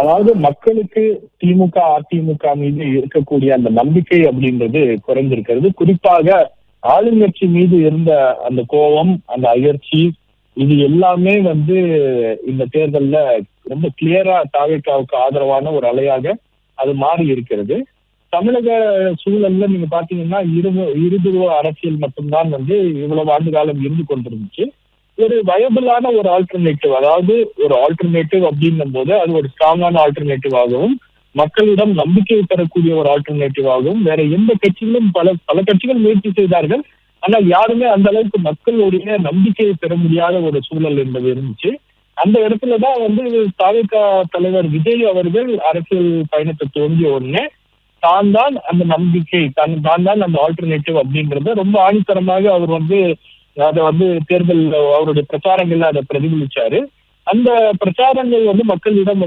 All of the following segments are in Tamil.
அதாவது மக்களுக்கு திமுக அதிமுக மீது இருக்கக்கூடிய அந்த நம்பிக்கை அப்படின்றது குறைந்திருக்கிறது. குறிப்பாக ஆளுங்கட்சி மீது இருந்த அந்த கோபம், அந்த அயற்சி, இது எல்லாமே இந்த தேர்தல்ல ரொம்ப கிளியரா தாவேக்காவுக்கு ஆதரவான ஒரு அலையாக அது மாறி இருக்கிறது. தமிழக சூழல்ல நீங்க பாத்தீங்கன்னா இருதுருவ அரசியல் மட்டும்தான் இவ்வளவு ஆண்டு காலம் இருந்து கொண்டிருந்துச்சு. ஒரு வயபிளான ஒரு ஆல்டர்னேட்டிவ், அதாவது ஒரு ஆல்டர்னேட்டிவ் அப்படின்னும் போது அது ஒரு ஸ்ட்ராங்கான ஆல்டர்னேட்டிவாகவும் மக்களிடம் நம்பிக்கை பெறக்கூடிய ஒரு ஆல்டர்னேட்டிவாகவும் வேற எந்த கட்சிகளும் பல பல கட்சிகள் முயற்சி செய்தார்கள். ஆனால் யாருமே அந்த அளவுக்கு மக்களுடைய நம்பிக்கையை பெற முடியாத ஒரு சூழல் என்பது இருந்துச்சு. அந்த இடத்துலதான் தாவேகா தலைவர் விஜய் அவர்கள் அரசியல் பயணத்தை துவங்கிய உடனே தான் தான் அந்த நம்பிக்கை, தான் தான் அந்த ஆல்டர்னேட்டிவ் அப்படின்றத ரொம்ப ஆணித்தரமாக அவர் அதை தேர்தல் அவருடைய பிரச்சாரங்கள்ல அதை பிரதிபலிச்சாரு. அந்த பிரச்சாரங்கள் மக்களிடம்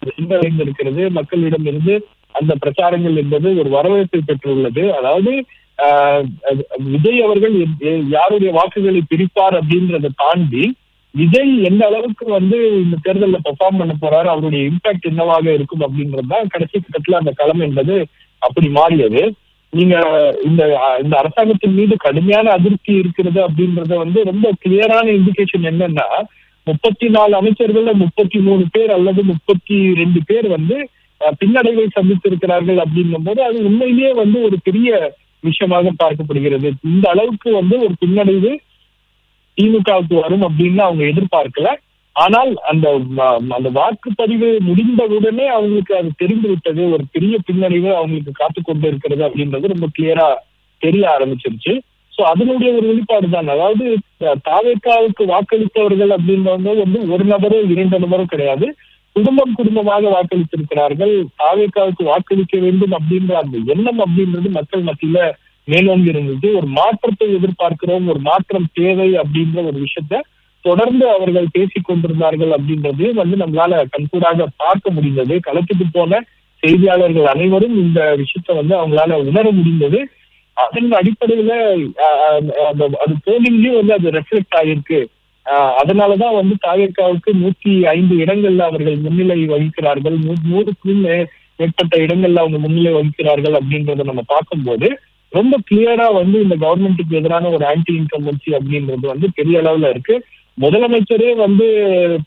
சென்றடைந்திருக்கிறது. மக்களிடம் இருந்து அந்த பிரச்சாரங்கள் என்பது ஒரு வரவேற்பை பெற்றுள்ளது. அதாவது விஜய் அவர்கள் யாருடைய வாக்குகளை பிரிப்பார் அப்படின்றத தாண்டி விஜய் எந்த அளவுக்கு இந்த தேர்தலில் பெர்ஃபார்ம் பண்ண போறாரு, அவருடைய இம்பாக்ட் என்னவாக இருக்கும் அப்படின்றதுதான் கடைசி கட்டத்துல அந்த களம் என்பது அப்படி மாறியது. நீங்க இந்த இந்த அரசாங்கத்தின் மீது கடுமையான அதிருப்தி இருக்கிறது அப்படின்றத ரொம்ப கிளியரான இண்டிகேஷன் என்னன்னா, 34 அமைச்சர்கள் 33 பேர் அல்லது 32 பேர் பின்னடைவை சந்தித்திருக்கிறார்கள் அப்படின்னும் போது அது உண்மையிலேயே ஒரு பெரிய விஷயமாக பார்க்கப்படுகிறது. இந்த அளவுக்கு ஒரு பின்னடைவு திமுகவுக்கு வரும் அப்படின்னு அவங்க எதிர்பார்க்கல. ஆனால் அந்த வாக்குப்பதிவு முடிந்தவுடனே அவங்களுக்கு அது தெரிந்து விட்டது, ஒரு பெரிய பின்னடைவு அவங்களுக்கு காத்து கொண்டு இருக்கிறது அப்படின்றது ரொம்ப கிளியரா தெரிய ஆரம்பிச்சிருச்சு. சோ அதனுடைய ஒரு வெளிப்பாடு தான். அதாவது தாவேக்காவுக்கு வாக்களித்தவர்கள் அப்படின்றவங்க ஒரு நபரோ 2 நபரோ கிடையாது, குடும்பமாக வாக்களித்திருக்கிறார்கள். தாவேக்காவுக்கு வாக்களிக்க வேண்டும் அப்படின்ற அந்த எண்ணம் அப்படின்றது மக்கள் மத்தியில மேலோங்கி இருந்தது. ஒரு மாற்றத்தை எதிர்பார்க்கிறோம், ஒரு மாற்றம் தேவை அப்படின்ற ஒரு விஷயத்த தொடர்ந்து அவர்கள் பேசிக் கொண்டிருந்தார்கள் அப்படின்றது நம்மளால கண்கூடாக பார்க்க முடிந்தது. களத்துக்கு போன செய்தியாளர்கள் அனைவரும் இந்த விஷயத்த அவங்களால உணர முடிந்தது. அதன் அடிப்படையில அது போலிங்லயும் அது ரெஃப்ளெக்ட் ஆகிருக்கு. அதனாலதான் தாவேக்காவுக்கு 105 இடங்கள்ல அவர்கள் முன்னிலை வகிக்கிறார்கள், 100க்கும் மேற்பட்ட இடங்கள்ல அவங்க முன்னிலை வகிக்கிறார்கள் அப்படின்றத நம்ம பார்க்கும்போது ரொம்ப கிளியரா இந்த கவர்மெண்ட்டுக்கு எதிரான ஒரு ஆன்டி இன்கம்பன்சி அப்படின்றது பெரிய அளவுல இருக்கு. முதலமைச்சரே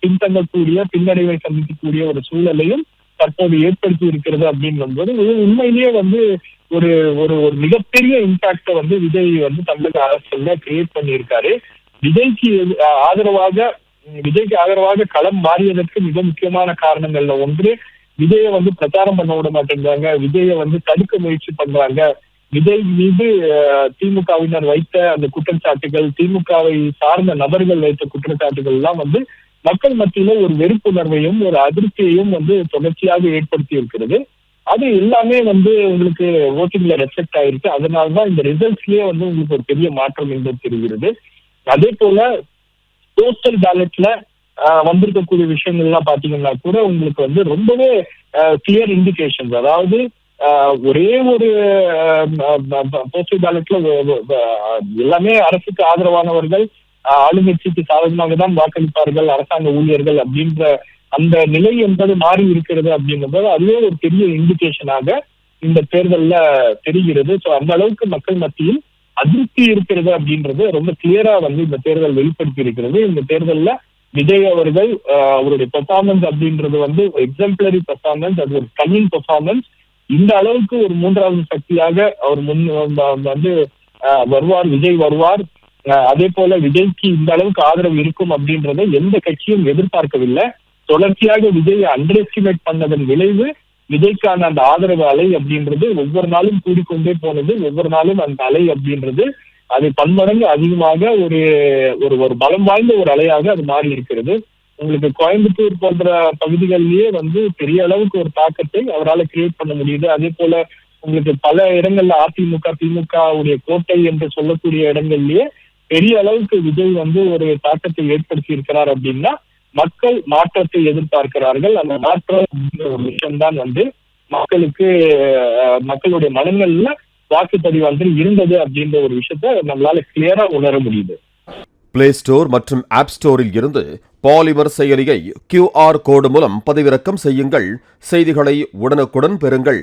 பின்தங்கக்கூடிய, பின்னடைவை சந்திக்கக்கூடிய ஒரு சூழலையும் தற்போது ஏற்படுத்தி இருக்கிறது அப்படின்னும் போது உண்மையிலேயே ஒரு ஒரு ஒரு மிகப்பெரிய இம்பாக்ட விஜய் தமிழக அரசியல்ல கிரியேட் பண்ணியிருக்காரு. விஜய்க்கு ஆதரவாக களம் மாறியதற்கு மிக முக்கியமான காரணங்கள்ல ஒன்று, விஜய பிரச்சாரம் பண்ண விட மாட்டேங்கிறாங்க, விஜய தடுக்க முயற்சி பண்றாங்க. விஜய் மீது திமுகவினர் வைத்த அந்த குற்றச்சாட்டுகள், திமுகவை சார்ந்த நபர்கள் வைத்த குற்றச்சாட்டுகள் எல்லாம் மக்கள் மத்தியில ஒரு வெறுப்புணர்வையும் ஒரு அதிருப்தியையும் தொடர்ச்சியாக ஏற்படுத்தி இருக்கிறது. அது எல்லாமே உங்களுக்கு ஓட்டிங்ல ரெஃப்ளெக்ட் ஆயிருக்கு. அதனாலதான் இந்த ரிசல்ட்ஸ்லயே உங்களுக்கு ஒரு பெரிய மாற்றம் என்பது தெரிகிறது. அதே போல போஸ்டல் பேலட்ல வந்திருக்கக்கூடிய விஷயங்கள்லாம் பாத்தீங்கன்னா கூட உங்களுக்கு ரொம்பவே கிளியர் இண்டிகேஷன்ஸ். அதாவது ஒரே ஒரு போஸ்டல் பேலட்ல எல்லாமே அரசுக்கு ஆதரவானவர்கள், ஆளுங்கட்சிக்கு சாதகமாக தான் வாக்களிப்பார்கள் அரசாங்க ஊழியர்கள் அப்படின்ற அந்த நிலை என்பது மாறி இருக்கிறது அப்படின்றது அதுவே ஒரு பெரிய இண்டிகேஷனாக இந்த தேர்தல்ல தெரிகிறது. ஸோ அந்த அளவுக்கு மக்கள் மத்தியில் அதிருப்தி இருக்கிறது அப்படின்றது ரொம்ப கிளியரா இந்த தேர்தல் வெளிப்படுத்தி இருக்கிறது. இந்த தேர்தல்ல விஜய் அவர்கள் அவருடைய பெர்ஃபார்மன்ஸ் அப்படின்றது ஒரு எக்ஸாம்பிளரி பெர்ஃபார்மன்ஸ், அது ஒரு ஸ்டன்னிங் பெர்ஃபார்மன்ஸ். இந்த அளவுக்கு ஒரு மூன்றாவது சக்தியாக அவர் வருவார், விஜய் வருவார். அதே போல விஜய்க்கு இந்த அளவுக்கு ஆதரவு இருக்கும் அப்படின்றத எந்த கட்சியும் எதிர்பார்க்கவில்லை. தொடர்ச்சியாக விஜய் அண்டர் எஸ்டிமேட் பண்ணதன் விளைவு விஜய்க்கான அந்த ஆதரவு அலை அப்படின்றது ஒவ்வொரு நாளும் கூடிக்கொண்டே போனது. ஒவ்வொரு நாளும் அந்த அலை அப்படின்றது அது பன்மடங்கு அதிகமாக ஒரு ஒரு பலம் வாய்ந்த ஒரு அலையாக அது மாறி இருக்கிறது. உங்களுக்கு கோயம்புத்தூர் போன்ற பகுதிகளிலேயே பெரிய அளவுக்கு ஒரு தாக்கத்தை அவரால் கிரியேட் பண்ண முடியுது. அதே போல உங்களுக்கு பல இடங்கள்ல அதிமுக திமுக உடைய கோட்டை என்று சொல்லக்கூடிய இடங்கள்லயே பெரிய அளவுக்கு விஜய் ஒரு தாக்கத்தை ஏற்படுத்தி இருக்கிறார் அப்படின்னா மக்கள் மாற்றத்தை எதிர்பார்க்கிறார்கள். அந்த மாற்றம் அப்படிங்கிற ஒரு விஷயம்தான் மக்களுக்கு மக்களுடைய மனங்கள்ல வாக்குப்பதிவு இருந்தது அப்படின்ற ஒரு விஷயத்த நம்மளால கிளியரா உணர முடியுது. பிளே ஸ்டோர் மற்றும் ஆப் ஸ்டோரில் இருந்து பாலிமர் செயலியை QR கோடு மூலம் பதிவிறக்கம் செய்யுங்கள். செய்திகளை உடனுக்குடன் பெறுங்கள்.